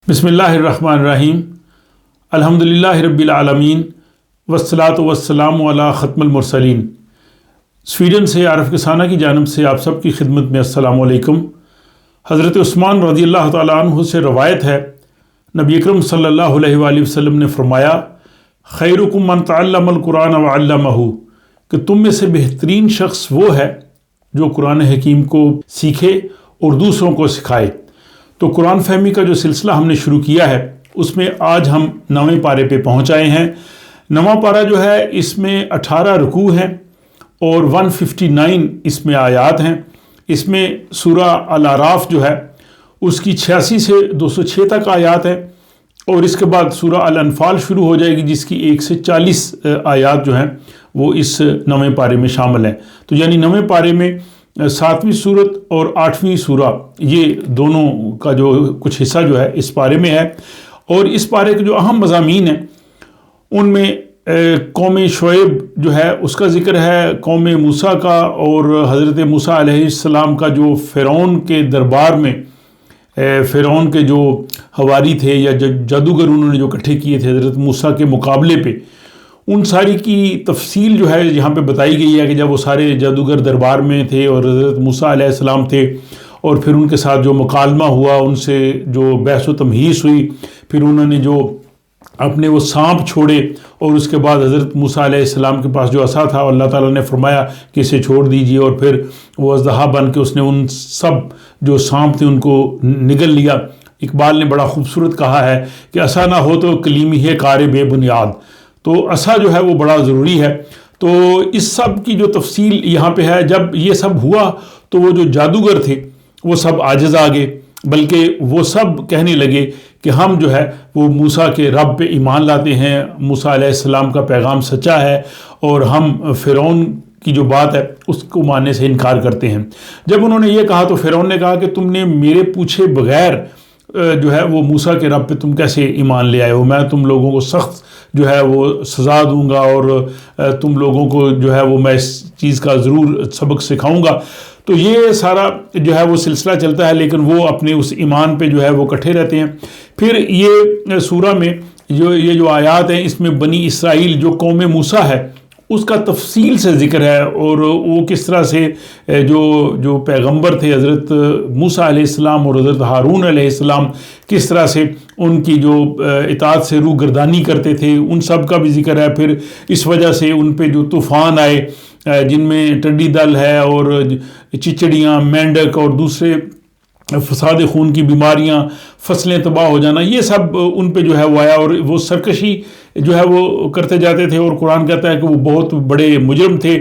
بسم اللہ الرحمن الرحیم الحمدللہ رب العالمین والصلاۃ والسلام علی ختم المرسلین۔ سویڈن سے عارف کسانہ کی جانب سے آپ سب کی خدمت میں السلام علیکم۔ حضرت عثمان رضی اللہ تعالیٰ عنہ سے روایت ہے، نبی اکرم صلی اللہ علیہ وآلہ وسلم نے فرمایا، خیرکم من تعلم القرآن وعلمہ، کہ تم میں سے بہترین شخص وہ ہے جو قرآن حکیم کو سیکھے اور دوسروں کو سکھائے۔ تو قرآن فہمی کا جو سلسلہ ہم نے شروع کیا ہے اس میں آج ہم 9ویں پارے پہ پہنچ آئے ہیں۔ 9واں پارہ جو ہے اس میں 18 رکوع ہیں اور 159 اس میں آیات ہیں۔ اس میں سورہ الاعراف جو ہے اس کی 86 سے 206 تک آیات ہیں، اور اس کے بعد سورہ الانفال شروع ہو جائے گی جس کی 1 سے 40 آیات جو ہیں وہ اس 9ویں پارے میں شامل ہیں۔ تو یعنی 9ویں پارے میں 7ویں سورت اور 8ویں سورہ، یہ دونوں کا جو کچھ حصہ جو ہے اس پارے میں ہے۔ اور اس پارے کے جو اہم مضامین ہیں ان میں قوم شعیب جو ہے اس کا ذکر ہے، قوم موسیٰ کا، اور حضرت موسیٰ علیہ السلام کا جو فرعون کے دربار میں فرعون کے جو حواری تھے یا جادوگر انہوں نے جو اکٹھے کیے تھے حضرت موسیٰ کے مقابلے پہ، ان ساری کی تفصیل جو ہے یہاں پہ بتائی گئی ہے کہ جب وہ سارے جادوگر دربار میں تھے اور حضرت موسیٰ علیہ السلام تھے، اور پھر ان کے ساتھ جو مکالمہ ہوا، ان سے جو بحث و تمہیس ہوئی، پھر انہوں نے جو اپنے وہ سانپ چھوڑے، اور اس کے بعد حضرت موسیٰ علیہ السلام کے پاس جو عصا تھا اللہ تعالیٰ نے فرمایا کہ اسے چھوڑ دیجئے، اور پھر وہ اژدہا بن کے اس نے ان سب جو سانپ تھے ان کو نگل لیا۔ اقبال نے بڑا خوبصورت کہا ہے کہ عصا نہ ہو تو کلیمی ہے کار بے بنیاد۔ تو عصا جو ہے وہ بڑا ضروری ہے۔ تو اس سب کی جو تفصیل یہاں پہ ہے، جب یہ سب ہوا تو وہ جو جادوگر تھے وہ سب عاجز آ گئے، بلکہ وہ سب کہنے لگے کہ ہم جو ہے وہ موسیٰ کے رب پہ ایمان لاتے ہیں، موسیٰ علیہ السلام کا پیغام سچا ہے، اور ہم فرعون کی جو بات ہے اس کو ماننے سے انکار کرتے ہیں۔ جب انہوں نے یہ کہا تو فرعون نے کہا کہ تم نے میرے پوچھے بغیر جو ہے وہ موسیٰ کے رب پہ تم کیسے ایمان لے آئے ہو؟ میں تم لوگوں کو سخت جو ہے وہ سزا دوں گا، اور تم لوگوں کو جو ہے وہ میں اس چیز کا ضرور سبق سکھاؤں گا۔ تو یہ سارا جو ہے وہ سلسلہ چلتا ہے، لیکن وہ اپنے اس ایمان پہ جو ہے وہ کٹھے رہتے ہیں۔ پھر یہ سورہ میں یہ جو آیات ہیں اس میں بنی اسرائیل جو قوم موسیٰ ہے اس کا تفصیل سے ذکر ہے، اور وہ کس طرح سے جو پیغمبر تھے حضرت موسیٰ علیہ السلام اور حضرت ہارون علیہ السلام کس طرح سے ان کی جو اطاعت سے روگردانی کرتے تھے، ان سب کا بھی ذکر ہے۔ پھر اس وجہ سے ان پہ جو طوفان آئے جن میں ٹڈی دل ہے اور چچڑیاں، مینڈک اور دوسرے فساد خون کی بیماریاں، فصلیں تباہ ہو جانا، یہ سب ان پہ جو ہے وہ آیا، اور وہ سرکشی جو ہے وہ کرتے جاتے تھے، اور قرآن کہتا ہے کہ وہ بہت بڑے مجرم تھے،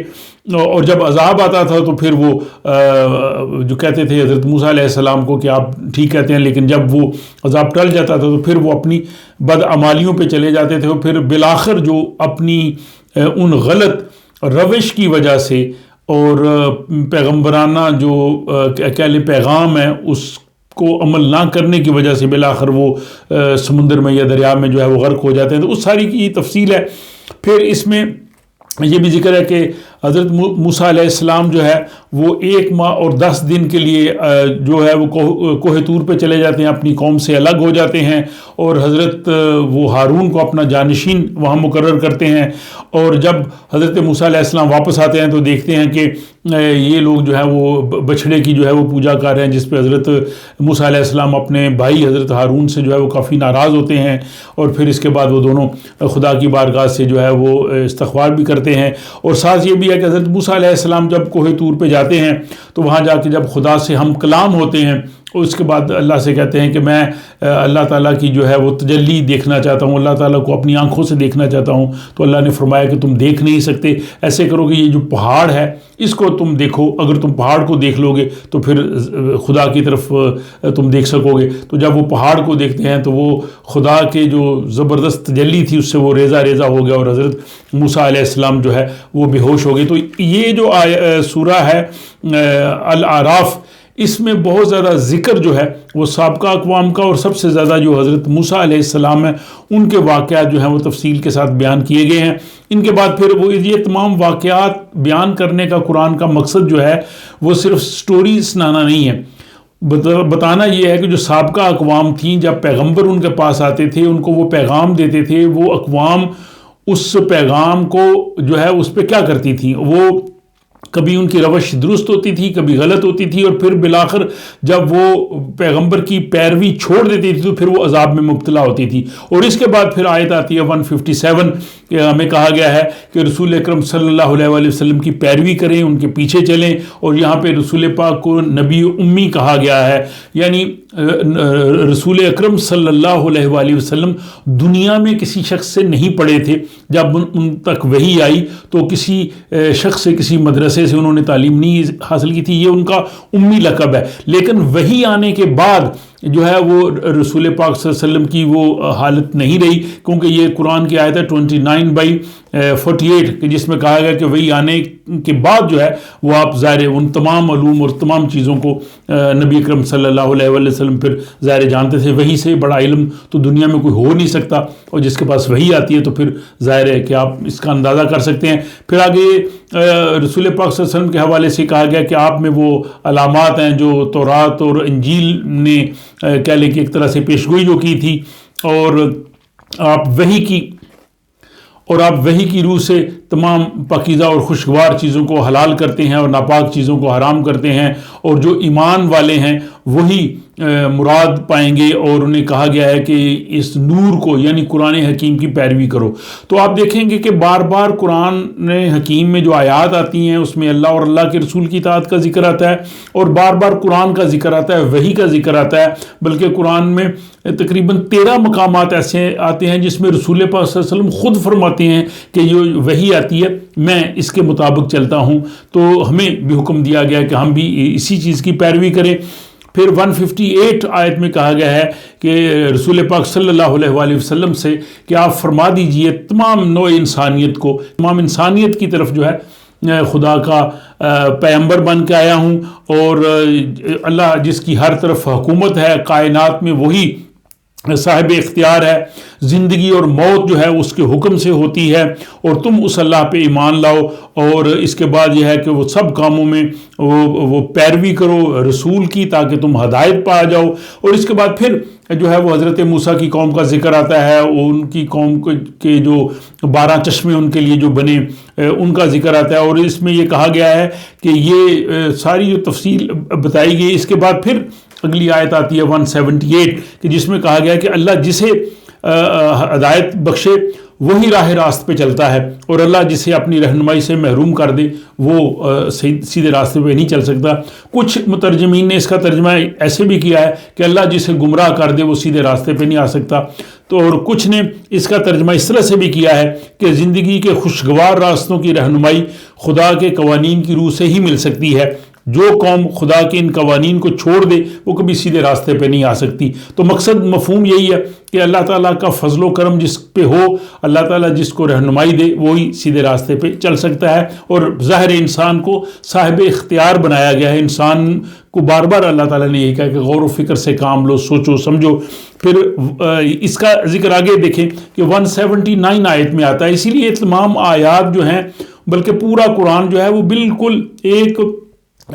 اور جب عذاب آتا تھا تو پھر وہ جو کہتے تھے حضرت موسیٰ علیہ السلام کو کہ آپ ٹھیک کہتے ہیں، لیکن جب وہ عذاب ٹل جاتا تھا تو پھر وہ اپنی بدعمالیوں پہ چلے جاتے تھے، اور پھر بالآخر جو اپنی ان غلط روش کی وجہ سے اور پیغمبرانہ جو کہہ لیں پیغام ہے اس کو عمل نہ کرنے کی وجہ سے بالآخر وہ سمندر میں یا دریا میں جو ہے وہ غرق ہو جاتے ہیں۔ تو اس ساری کی تفصیل ہے۔ پھر اس میں یہ بھی ذکر ہے کہ حضرت موسیٰ علیہ السلام جو ہے وہ 1 ماہ اور 10 دن کے لیے جو ہے وہ کوہ طور پہ چلے جاتے ہیں، اپنی قوم سے الگ ہو جاتے ہیں، اور حضرت وہ ہارون کو اپنا جانشین وہاں مقرر کرتے ہیں۔ اور جب حضرت موسیٰ علیہ السلام واپس آتے ہیں تو دیکھتے ہیں کہ یہ لوگ جو ہے وہ بچھڑے کی جو ہے وہ پوجا کر رہے ہیں، جس پہ حضرت موسیٰ علیہ السلام اپنے بھائی حضرت ہارون سے جو ہے وہ کافی ناراض ہوتے ہیں، اور پھر اس کے بعد وہ دونوں خدا کی بارگاہ سے جو ہے وہ استغفار بھی کرتے ہیں۔ اور ساتھ یہ بھی ہے کہ حضرت موسیٰ علیہ السلام جب کوہ طور پہ جاتے ہیں تو وہاں جا کے جب خدا سے ہم کلام ہوتے ہیں، اس کے بعد اللہ سے کہتے ہیں کہ میں اللہ تعالیٰ کی جو ہے وہ تجلی دیکھنا چاہتا ہوں، اللہ تعالیٰ کو اپنی آنکھوں سے دیکھنا چاہتا ہوں۔ تو اللہ نے فرمایا کہ تم دیکھ نہیں سکتے، ایسے کرو کہ یہ جو پہاڑ ہے اس کو تم دیکھو، اگر تم پہاڑ کو دیکھ لو گے تو پھر خدا کی طرف تم دیکھ سکو گے۔ تو جب وہ پہاڑ کو دیکھتے ہیں تو وہ خدا کے جو زبردست تجلی تھی اس سے وہ ریزہ ریزہ ہو گیا، اور حضرت موسیٰ علیہ السلام جو ہے وہ بے ہوش ہو گئے۔ تو یہ جو سورہ ہے الاعراف، اس میں بہت زیادہ ذکر جو ہے وہ سابقہ اقوام کا، اور سب سے زیادہ جو حضرت موسیٰ علیہ السلام ہیں ان کے واقعات جو ہیں وہ تفصیل کے ساتھ بیان کیے گئے ہیں۔ ان کے بعد پھر وہ یہ تمام واقعات بیان کرنے کا قرآن کا مقصد جو ہے وہ صرف سٹوری سنانا نہیں ہے، بتانا یہ ہے کہ جو سابقہ اقوام تھیں، جب پیغمبر ان کے پاس آتے تھے، ان کو وہ پیغام دیتے تھے، وہ اقوام اس پیغام کو جو ہے اس پہ کیا کرتی تھیں، وہ کبھی ان کی روش درست ہوتی تھی، کبھی غلط ہوتی تھی، اور پھر بالآخر جب وہ پیغمبر کی پیروی چھوڑ دیتی تھی تو پھر وہ عذاب میں مبتلا ہوتی تھی۔ اور اس کے بعد پھر آیت آتی ہے 157 کہ ہمیں کہا گیا ہے کہ رسول اکرم صلی اللہ علیہ وآلہ وسلم کی پیروی کریں، ان کے پیچھے چلیں، اور یہاں پہ رسول پاک کو نبی امی کہا گیا ہے، یعنی رسول اکرم صلی اللہ علیہ وآلہ وسلم دنیا میں کسی شخص سے نہیں پڑھے تھے، جب ان تک وحی آئی تو کسی شخص سے، کسی مدرسے سے انہوں نے تعلیم نہیں حاصل کی تھی، یہ ان کا امی لقب ہے۔ لیکن وحی آنے کے بعد جو ہے وہ رسول پاک صلی اللہ علیہ وسلم کی وہ حالت نہیں رہی، کیونکہ یہ قرآن کی آیت ہے 29/48 کہ جس میں کہا گیا کہ وہی آنے کے بعد جو ہے وہ آپ ظاہر ان تمام علوم اور تمام چیزوں کو نبی اکرم صلی اللہ علیہ وسلم پھر ظاہر جانتے تھے۔ وحی سے بڑا علم تو دنیا میں کوئی ہو نہیں سکتا، اور جس کے پاس وحی آتی ہے تو پھر ظاہر ہے کہ آپ اس کا اندازہ کر سکتے ہیں۔ پھر آگے رسول پاک صلی اللہ علیہ وسلم کے حوالے سے کہا گیا کہ آپ میں وہ علامات ہیں جو تورات اور انجیل نے کہہ لیں کہ ایک طرح سے پیشگوئی جو کی تھی، اور آپ وحی کی روح سے تمام پاکیزہ اور خوشگوار چیزوں کو حلال کرتے ہیں اور ناپاک چیزوں کو حرام کرتے ہیں، اور جو ایمان والے ہیں وہی مراد پائیں گے، اور انہیں کہا گیا ہے کہ اس نور کو یعنی قرآن حکیم کی پیروی کرو۔ تو آپ دیکھیں گے کہ بار بار قرآن حکیم میں جو آیات آتی ہیں اس میں اللہ اور اللہ کے رسول کی اطاعت کا ذکر آتا ہے، اور بار بار قرآن کا ذکر آتا ہے، وحی کا ذکر آتا ہے، بلکہ قرآن میں تقریباً 13 مقامات ایسے آتے ہیں جس میں رسول پاک صلی اللہ علیہ وسلم خود فرماتے ہیں کہ یہ وحی آتی ہے میں اس کے مطابق چلتا ہوں، تو ہمیں بھی حکم دیا گیا کہ ہم بھی اسی چیز کی پیروی کریں۔ پھر 158 آیت میں کہا گیا ہے کہ رسول پاک صلی اللہ علیہ وآلہ وسلم سے کہ آپ فرما دیجئے تمام نوع انسانیت کو، تمام انسانیت کی طرف جو ہے خدا کا پیغمبر بن کے آیا ہوں، اور اللہ جس کی ہر طرف حکومت ہے کائنات میں وہی صاحب اختیار ہے، زندگی اور موت جو ہے اس کے حکم سے ہوتی ہے، اور تم اس اللہ پہ ایمان لاؤ، اور اس کے بعد یہ ہے کہ وہ سب کاموں میں وہ پیروی کرو رسول کی تاکہ تم ہدایت پا جاؤ۔ اور اس کے بعد پھر جو ہے وہ حضرت موسیٰ کی قوم کا ذکر آتا ہے، ان کی قوم کے جو 12 چشمے ان کے لیے جو بنے ان کا ذکر آتا ہے، اور اس میں یہ کہا گیا ہے کہ یہ ساری جو تفصیل بتائی گئی۔ اس کے بعد پھر اگلی آیت آتی ہے 178 کہ جس میں کہا گیا کہ اللہ جسے ہدایت بخشے وہی راہ راست پہ چلتا ہے، اور اللہ جسے اپنی رہنمائی سے محروم کر دے وہ سیدھے راستے پہ نہیں چل سکتا۔ کچھ مترجمین نے اس کا ترجمہ ایسے بھی کیا ہے کہ اللہ جسے گمراہ کر دے وہ سیدھے راستے پہ نہیں آ سکتا، تو اور کچھ نے اس کا ترجمہ اس طرح سے بھی کیا ہے کہ زندگی کے خوشگوار راستوں کی رہنمائی خدا کے قوانین کی روح سے ہی مل سکتی ہے، جو قوم خدا کے ان قوانین کو چھوڑ دے وہ کبھی سیدھے راستے پہ نہیں آ سکتی۔ تو مقصد مفہوم یہی ہے کہ اللہ تعالیٰ کا فضل و کرم جس پہ ہو، اللہ تعالیٰ جس کو رہنمائی دے وہی سیدھے راستے پہ چل سکتا ہے، اور ظاہر انسان کو صاحب اختیار بنایا گیا ہے۔ انسان کو بار بار اللہ تعالیٰ نے یہی کہا کہ غور و فکر سے کام لو، سوچو سمجھو۔ پھر اس کا ذکر آگے دیکھیں کہ 179 آیت میں آتا ہے، اسی لیے تمام آیات جو ہیں بلکہ پورا قرآن جو ہے وہ بالکل ایک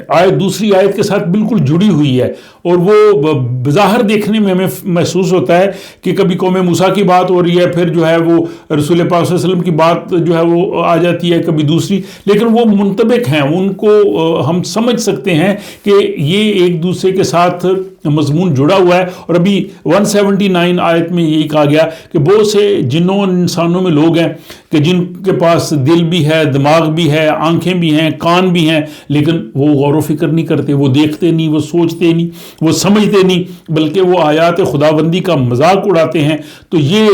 آیت دوسری آیت کے ساتھ بالکل جڑی ہوئی ہے، اور وہ بظاہر دیکھنے میں ہمیں محسوس ہوتا ہے کہ کبھی قوم موسیٰ کی بات ہو رہی ہے، پھر جو ہے وہ رسول پاک صلی اللہ علیہ وسلم کی بات جو ہے وہ آ جاتی ہے کبھی دوسری، لیکن وہ منطبق ہیں، ان کو ہم سمجھ سکتے ہیں کہ یہ ایک دوسرے کے ساتھ مضمون جڑا ہوا ہے۔ اور ابھی 179 آیت میں یہی کہا گیا کہ بہت سے جنوں انسانوں میں لوگ ہیں کہ جن کے پاس دل بھی ہے، دماغ بھی ہے، آنکھیں بھی ہیں، کان بھی ہیں، لیکن وہ غور و فکر نہیں کرتے، وہ دیکھتے نہیں، وہ سوچتے نہیں، وہ سمجھتے نہیں، بلکہ وہ آیات خداوندی کا مذاق اڑاتے ہیں۔ تو یہ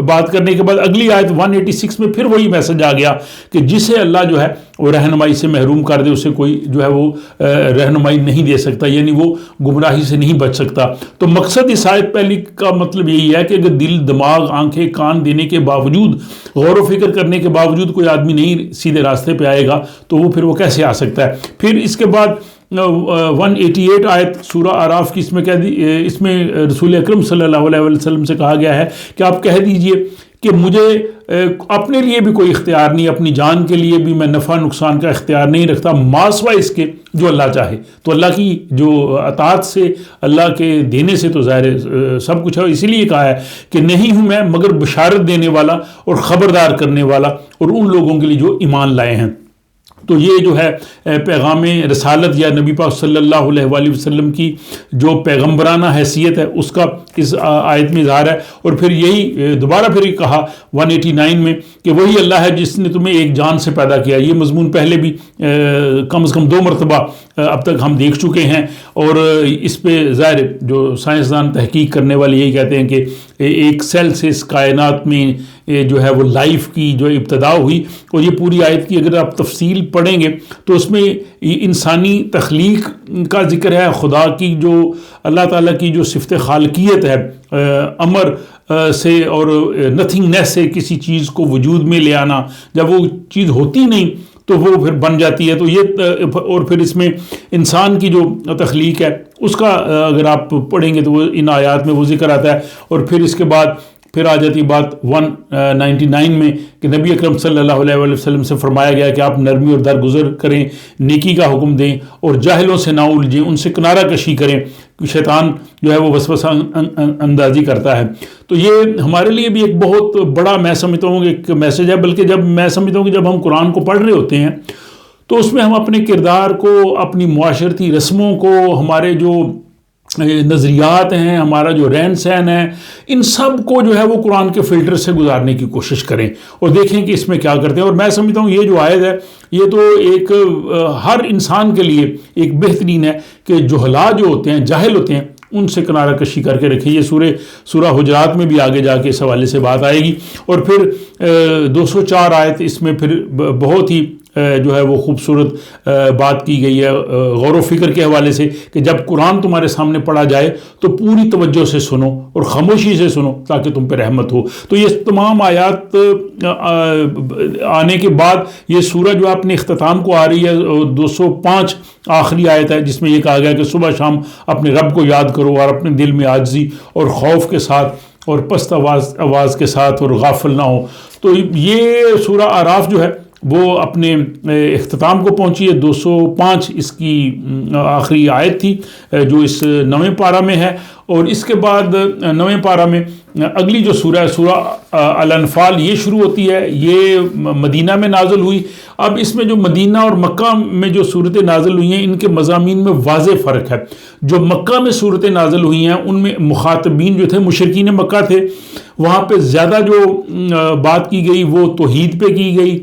بات کرنے کے بعد اگلی آیت 186 میں پھر وہی میسج آ گیا کہ جسے اللہ جو ہے وہ رہنمائی سے محروم کر دے اسے کوئی جو ہے وہ رہنمائی نہیں دے سکتا، یعنی وہ گمراہی سے نہیں بچ سکتا۔ تو مقصد اس آیت پہلی کا مطلب یہی ہے کہ اگر دل، دماغ، آنکھیں، کان دینے کے باوجود، غور و فکر کرنے کے باوجود کوئی آدمی نہیں سیدھے راستے پہ آئے گا تو وہ پھر وہ کیسے آ سکتا ہے۔ پھر اس کے بعد 188 آیت سورہ اعراف کی اس میں رسول اکرم صلی اللہ علیہ وسلم سے کہا گیا ہے کہ آپ کہہ دیجئے کہ مجھے اپنے لیے بھی کوئی اختیار نہیں، اپنی جان کے لیے بھی میں نفع نقصان کا اختیار نہیں رکھتا، ما سوا اس کے جو اللہ چاہے۔ تو اللہ کی جو اطاعت سے، اللہ کے دینے سے تو ظاہر سب کچھ ہے، اسی لیے کہا ہے کہ نہیں ہوں میں مگر بشارت دینے والا اور خبردار کرنے والا، اور ان لوگوں کے لیے جو ایمان لائے ہیں۔ تو یہ جو ہے پیغام رسالت یا نبی پاک صلی اللہ علیہ وآلہ وسلم کی جو پیغمبرانہ حیثیت ہے اس کا اس آیت میں اظہار ہے۔ اور پھر یہی دوبارہ پھر کہا 189 میں کہ وہی اللہ ہے جس نے تمہیں ایک جان سے پیدا کیا۔ یہ مضمون پہلے بھی کم از کم 2 مرتبہ اب تک ہم دیکھ چکے ہیں، اور اس پہ ظاہر جو سائنسدان تحقیق کرنے والے یہی کہتے ہیں کہ ایک سیل سے اس کائنات میں جو ہے وہ لائف کی جو ابتدا ہوئی۔ اور یہ پوری آیت کی اگر آپ تفصیل پڑھیں گے تو اس میں انسانی تخلیق کا ذکر ہے، خدا کی جو اللہ تعالیٰ کی جو صفت خالقیت ہے، امر سے اور نتھنگنیس سے کسی چیز کو وجود میں لے آنا، جب وہ چیز ہوتی نہیں تو وہ پھر بن جاتی ہے۔ تو یہ اور پھر اس میں انسان کی جو تخلیق ہے اس کا اگر آپ پڑھیں گے تو وہ ان آیات میں وہ ذکر آتا ہے۔ اور پھر اس کے بعد پھر آ جاتی بات 199 میں کہ نبی اکرم صلی اللہ علیہ وسلم سے فرمایا گیا کہ آپ نرمی اور درگزر کریں، نیکی کا حکم دیں اور جاہلوں سے نہ الجھیں، ان سے کنارہ کشی کریں، شیطان جو ہے وہ وسوسہ اندازی کرتا ہے۔ تو یہ ہمارے لیے بھی ایک بہت بڑا میں سمجھتا ہوں ایک میسج ہے، بلکہ جب میں سمجھتا ہوں کہ جب ہم قرآن کو پڑھ رہے ہوتے ہیں تو اس میں ہم اپنے کردار کو، اپنی معاشرتی رسموں کو، ہمارے جو نظریات ہیں، ہمارا جو رہن سہن ہے، ان سب کو جو ہے وہ قرآن کے فلٹر سے گزارنے کی کوشش کریں اور دیکھیں کہ اس میں کیا کرتے ہیں۔ اور میں سمجھتا ہوں یہ جو آیت ہے یہ تو ایک ہر انسان کے لیے ایک بہترین ہے کہ جہلا جو ہوتے ہیں، جاہل ہوتے ہیں، ان سے کنارہ کشی کر کے رکھیں۔ یہ سورہ حجرات میں بھی آگے جا کے اس حوالے سے بات آئے گی۔ اور پھر 204 آیت اس میں پھر بہت ہی جو ہے وہ خوبصورت بات کی گئی ہے غور و فکر کے حوالے سے کہ جب قرآن تمہارے سامنے پڑھا جائے تو پوری توجہ سے سنو اور خاموشی سے سنو تاکہ تم پہ رحمت ہو۔ تو یہ تمام آیات آنے کے بعد یہ سورہ جو اپنے اختتام کو آ رہی ہے، 205 آخری آیت ہے جس میں یہ کہا گیا کہ صبح شام اپنے رب کو یاد کرو اور اپنے دل میں عاجزی اور خوف کے ساتھ اور پست آواز کے ساتھ اور غافل نہ ہو۔ تو یہ سورہ اعراف جو ہے وہ اپنے اختتام کو پہنچی ہے۔ 205 اس کی آخری آیت تھی جو اس 9ویں پارہ میں ہے۔ اور اس کے بعد 9ویں پارہ میں اگلی جو سورہ ہے، سورہ الانفال، یہ شروع ہوتی ہے۔ یہ مدینہ میں نازل ہوئی۔ اب اس میں جو مدینہ اور مکہ میں جو صورتیں نازل ہوئی ہیں ان کے مضامین میں واضح فرق ہے۔ جو مکہ میں صورتیں نازل ہوئی ہیں ان میں مخاطبین جو تھے مشرکین مکہ تھے، وہاں پہ زیادہ جو بات کی گئی وہ توحید پہ کی گئی،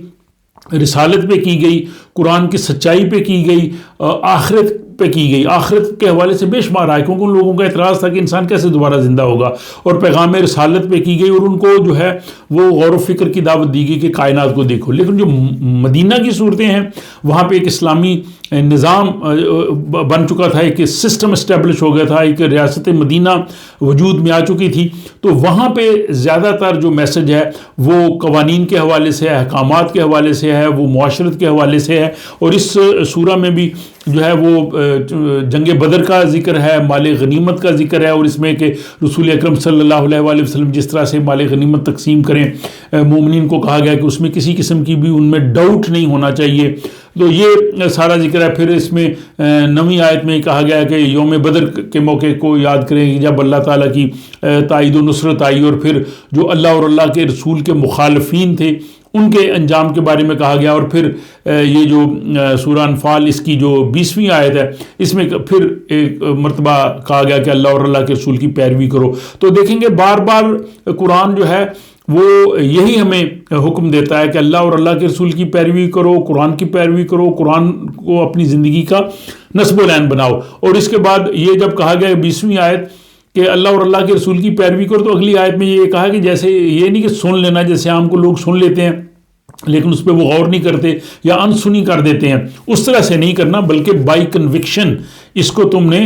رسالت پہ کی گئی، قرآن کی سچائی پہ کی گئی، آخرت پہ کی گئی۔ آخرت کے حوالے سے بے شمار آئے کیونکہ ان لوگوں کا اعتراض تھا کہ انسان کیسے دوبارہ زندہ ہوگا، اور پیغام رسالت پہ کی گئی اور ان کو جو ہے وہ غور و فکر کی دعوت دی گئی کہ کائنات کو دیکھو۔ لیکن جو مدینہ کی صورتیں ہیں وہاں پہ ایک اسلامی نظام بن چکا تھا، ایک سسٹم اسٹیبلش ہو گیا تھا، ایک ریاست مدینہ وجود میں آ چکی تھی۔ تو وہاں پہ زیادہ تر جو میسج ہے وہ قوانین کے حوالے سے ہے، احکامات کے حوالے سے ہے، وہ معاشرت کے حوالے سے ہے۔ اور اس سورہ میں بھی جو ہے وہ جنگ بدر کا ذکر ہے، مال غنیمت کا ذکر ہے، اور اس میں کہ رسول اکرم صلی اللہ علیہ وآلہ وسلم جس طرح سے مال غنیمت تقسیم کریں، مومنین کو کہا گیا کہ اس میں کسی قسم کی بھی ان میں ڈاؤٹ نہیں ہونا چاہیے۔ تو یہ سارا ذکر ہے۔ پھر اس میں 9ویں آیت میں کہا گیا کہ یوم بدر کے موقع کو یاد کریں کہ جب اللہ تعالیٰ کی تائید و نصرت آئی، اور پھر جو اللہ اور اللہ کے رسول کے مخالفین تھے ان کے انجام کے بارے میں کہا گیا۔ اور پھر یہ جو سورہ انفال اس کی جو 20ویں آیت ہے اس میں پھر ایک مرتبہ کہا گیا کہ اللہ اور اللہ کے رسول کی پیروی کرو۔ تو دیکھیں گے بار بار قرآن جو ہے وہ یہی ہمیں حکم دیتا ہے کہ اللہ اور اللہ کے رسول کی پیروی کرو، قرآن کی پیروی کرو، قرآن کو اپنی زندگی کا نصب و لعن بناؤ۔ اور اس کے بعد یہ جب کہا گیا 20ویں آیت کہ اللہ اور اللہ کے رسول کی پیروی کرو، تو اگلی آیت میں یہ کہا کہ جیسے یہ نہیں کہ سن لینا، جیسے عام کو لوگ سن لیتے ہیں لیکن اس پہ وہ غور نہیں کرتے یا انسنی کر دیتے ہیں، اس طرح سے نہیں کرنا، بلکہ بائی کنوکشن اس کو تم نے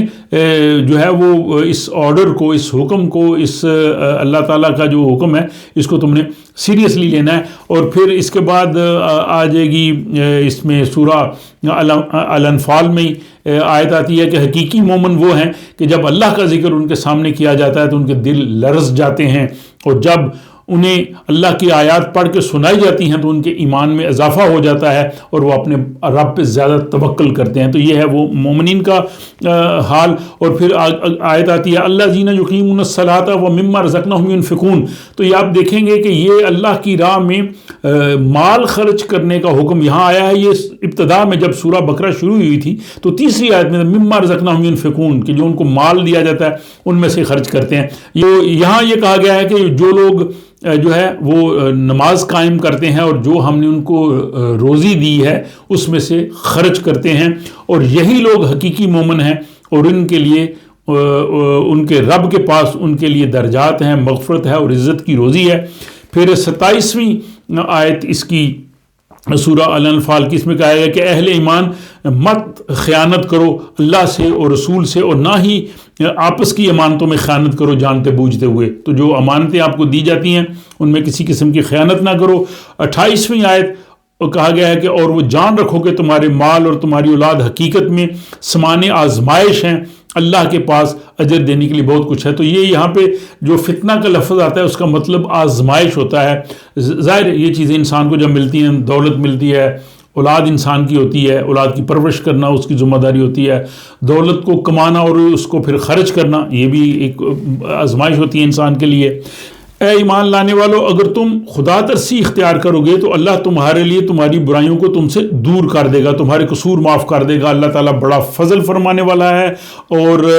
جو ہے وہ اس آرڈر کو، اس حکم کو، اس اللہ تعالیٰ کا جو حکم ہے اس کو تم نے سیریسلی لینا ہے۔ اور پھر اس کے بعد آ جائے گی اس میں سورہ الانفال میں آیت آتی ہے کہ حقیقی مومن وہ ہیں کہ جب اللہ کا ذکر ان کے سامنے کیا جاتا ہے تو ان کے دل لرز جاتے ہیں، اور جب انہیں اللہ کی آیات پڑھ کے سنائی جاتی ہیں تو ان کے ایمان میں اضافہ ہو جاتا ہے اور وہ اپنے رب پہ زیادہ توکل کرتے ہیں. تو یہ ہے وہ مومنین کا حال. اور پھر آیت آتی ہے الذین یقیمون الصلاۃ ومما رزقناہم ینفقون. تو یہ آپ دیکھیں گے کہ یہ اللہ کی راہ میں مال خرچ کرنے کا حکم یہاں آیا ہے. یہ ابتدا میں جب سورہ بقرہ شروع ہوئی تھی تو تیسری آیت میں مما رزقناہم ینفقون کہ جو ان کو مال دیا جاتا ہے ان میں سے خرچ کرتے ہیں. یہاں یہ کہا گیا ہے کہ جو لوگ جو ہے وہ نماز قائم کرتے ہیں اور جو ہم نے ان کو روزی دی ہے اس میں سے خرچ کرتے ہیں اور یہی لوگ حقیقی مومن ہیں اور ان کے لیے ان کے رب کے پاس ان کے لیے درجات ہیں, مغفرت ہے اور عزت کی روزی ہے. پھر 27ویں آیت اس کی سورہ الانفال کی اس میں کہا گیا کہ اہل ایمان مت خیانت کرو اللہ سے اور رسول سے اور نہ ہی آپس کی امانتوں میں خیانت کرو جانتے بوجھتے ہوئے. تو جو امانتیں آپ کو دی جاتی ہیں ان میں کسی قسم کی خیانت نہ کرو. 28ویں آیت کہا گیا ہے کہ اور وہ جان رکھو کہ تمہارے مال اور تمہاری اولاد حقیقت میں سامان آزمائش ہیں, اللہ کے پاس اجر دینے کے لیے بہت کچھ ہے. تو یہ یہاں پہ جو فتنہ کا لفظ آتا ہے اس کا مطلب آزمائش ہوتا ہے. ظاہر یہ چیزیں انسان کو جب ملتی ہیں, دولت ملتی ہے, اولاد انسان کی ہوتی ہے, اولاد کی پرورش کرنا اس کی ذمہ داری ہوتی ہے, دولت کو کمانا اور اس کو پھر خرچ کرنا یہ بھی ایک آزمائش ہوتی ہے انسان کے لیے. اے ایمان لانے والو اگر تم خدا ترسی اختیار کرو گے تو اللہ تمہارے لیے تمہاری برائیوں کو تم سے دور کر دے گا, تمہارے قصور معاف کر دے گا. اللہ تعالیٰ بڑا فضل فرمانے والا ہے. اور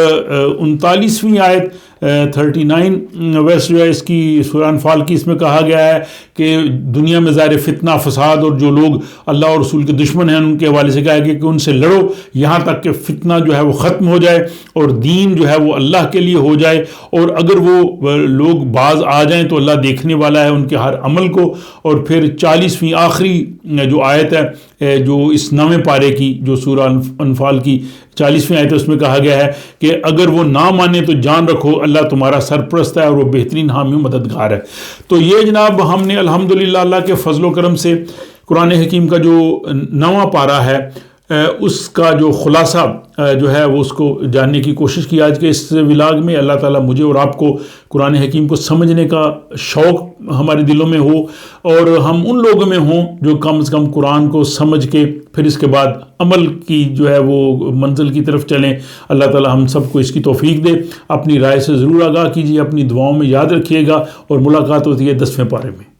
39ویں آیت 39 ویسے جو ہے اس کی سورہ انفال کی اس میں کہا گیا ہے کہ دنیا میں ظاہر فتنہ فساد اور جو لوگ اللہ اور رسول کے دشمن ہیں ان کے حوالے سے کہا گیا کہ ان سے لڑو یہاں تک کہ فتنہ جو ہے وہ ختم ہو جائے اور دین جو ہے وہ اللہ کے لیے ہو جائے. اور اگر وہ لوگ باز آ جائیں تو اللہ دیکھنے والا ہے ان کے ہر عمل کو. اور پھر 40ویں آخری جو آیت ہے جو اس 9ویں پارے کی جو سورہ انفال کی 40ویں آیت ہے اس میں کہا گیا ہے کہ اگر وہ نہ مانے تو جان رکھو اللہ تمہارا سرپرست ہے اور وہ بہترین حامی و مددگار ہے. تو یہ جناب ہم نے الحمدللہ اللہ کے فضل و کرم سے قرآن حکیم کا جو 9واں پارہ ہے اس کا جو خلاصہ جو ہے وہ اس کو جاننے کی کوشش کی آج کے اس ولاگ میں. اللہ تعالیٰ مجھے اور آپ کو قرآن حکیم کو سمجھنے کا شوق ہمارے دلوں میں ہو اور ہم ان لوگوں میں ہوں جو کم از کم قرآن کو سمجھ کے پھر اس کے بعد عمل کی جو ہے وہ منزل کی طرف چلیں. اللہ تعالیٰ ہم سب کو اس کی توفیق دے. اپنی رائے سے ضرور آگاہ کیجیے, اپنی دعاؤں میں یاد رکھیے گا اور ملاقات ہوتی ہے 10ویں پارے میں.